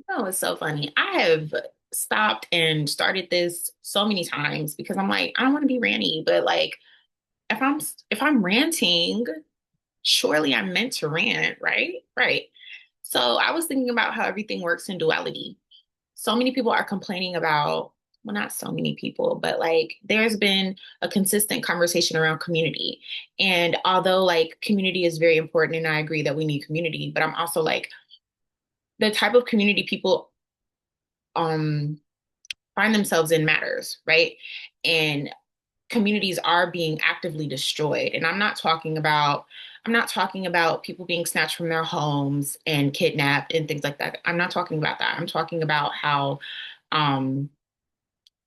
No, it's so funny. I have stopped and started this so many times because I'm like, I don't want to be ranty, but like if I'm ranting, surely I'm meant to rant, right? Right. So I was thinking about how everything works in duality. So many people are complaining about, well, not so many people, but like there's been a consistent conversation around community. And although like community is very important and I agree that we need community, but I'm also like the type of community people um find themselves in matters, right? And communities are being actively destroyed. And I'm not talking about people being snatched from their homes and kidnapped and things like that. I'm not talking about that. I'm talking about how um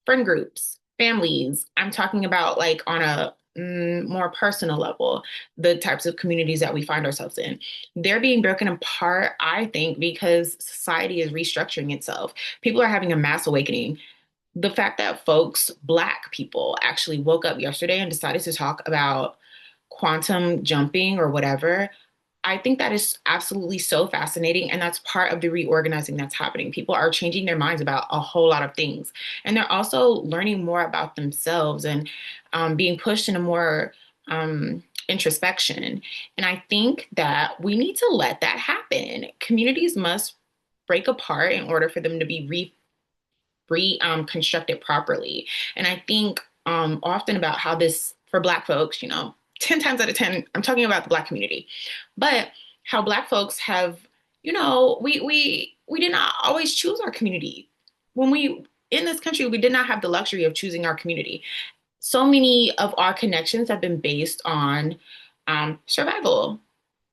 friend groups, families, I'm talking about like on a more personal level, the types of communities that we find ourselves in. They're being broken apart, I think, because society is restructuring itself. People are having a mass awakening. The fact that folks, Black people, actually woke up yesterday and decided to talk about quantum jumping or whatever, I think that is absolutely so fascinating. And that's part of the reorganizing that's happening. People are changing their minds about a whole lot of things. And they're also learning more about themselves and being pushed into more introspection. And I think that we need to let that happen. Communities must break apart in order for them to be constructed properly. And I think often about how this for Black folks, 10 times out of 10, I'm talking about the Black community, but how Black folks have, we did not always choose our community. When we in this country, we did not have the luxury of choosing our community. So many of our connections have been based on survival.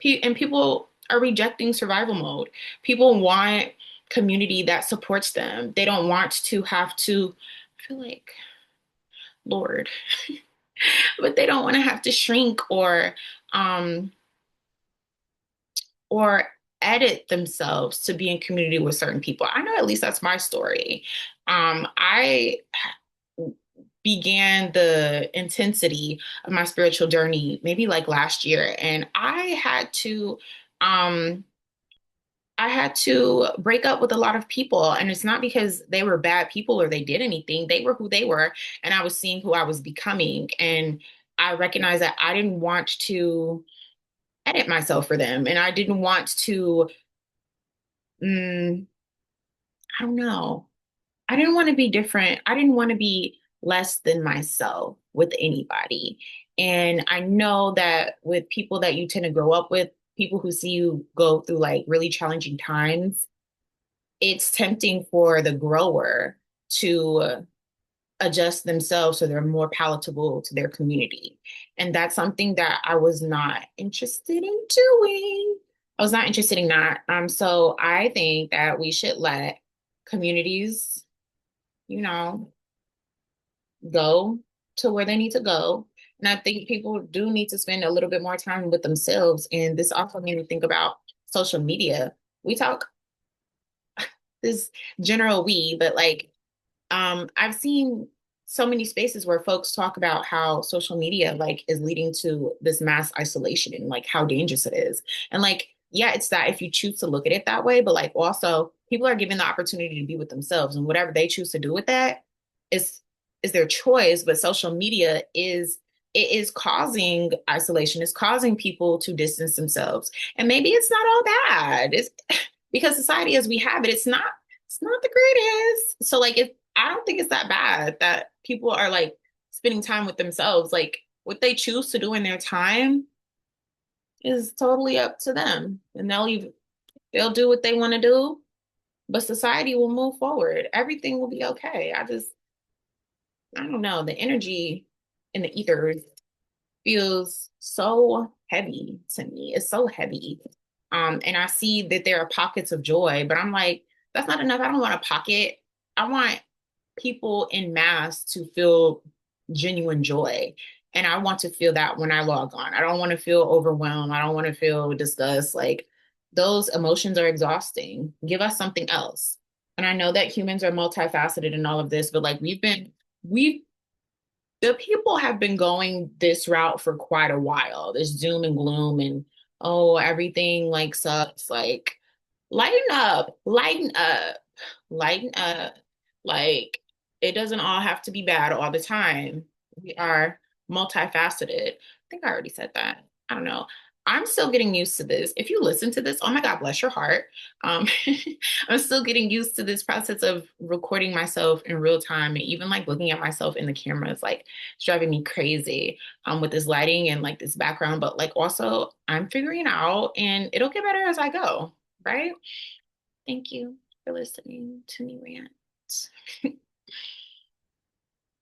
And people are rejecting survival mode. People want community that supports them. They don't want to have to, I feel like, Lord, but they don't want to have to shrink um, or edit themselves to be in community with certain people. I know at least that's my story. I began the intensity of my spiritual journey maybe like last year, and um I had to break up with a lot of people. And it's not because they were bad people or they did anything. They were who they were. And I was seeing who I was becoming. And I recognized that I didn't want to edit myself for them. And I didn't want to, mm, I don't know. I didn't want to be different. I didn't want to be less than myself with anybody. And I know that with people that you tend to grow up with, people who see you go through like really challenging times, it's tempting for the grower to adjust themselves so they're more palatable to their community. And that's something that I was not interested in doing. I was not interested in that. So I think that we should let communities, you know, go to where they need to go. And I think people do need to spend a little bit more time with themselves. And this also made me think about social media. We talk this general we, but like I've seen so many spaces where folks talk about how social media like is leading to this mass isolation and like how dangerous it is. And like, yeah, it's that if you choose to look at it that way, but like also people are given the opportunity to be with themselves and whatever they choose to do with that is is their choice. But social media is it is causing isolation, it's causing people to distance themselves. And maybe it's not all bad. It's because society as we have it, it's not the greatest. So like I don't think it's that bad that people are like spending time with themselves. Like what they choose to do in their time is totally up to them. And they'll do what they want to do, but society will move forward. Everything will be okay. I don't know, the energy in the ether feels so heavy to me. It's so heavy. And I see that there are pockets of joy, but I'm like, that's not enough. I don't want a pocket. I want people in mass to feel genuine joy. And I want to feel that when I log on. I don't want to feel overwhelmed. I don't want to feel disgust. Like those emotions are exhausting. Give us something else. And I know that humans are multifaceted in all of this, but like we've the people have been going this route for quite a while. This doom and gloom and oh, everything like sucks. Like Lighten up, lighten up, lighten up. Like, it doesn't all have to be bad all the time. We are multifaceted. I think I already said that. I don't know. I'm still getting used to this. If you listen to this, oh my God, bless your heart. Um, I'm still getting used to this process of recording myself in real time and even like looking at myself in the camera is like it's driving me crazy with this lighting and like this background. But like also, I'm figuring it out and it'll get better as I go, right? Thank you for listening to me rant.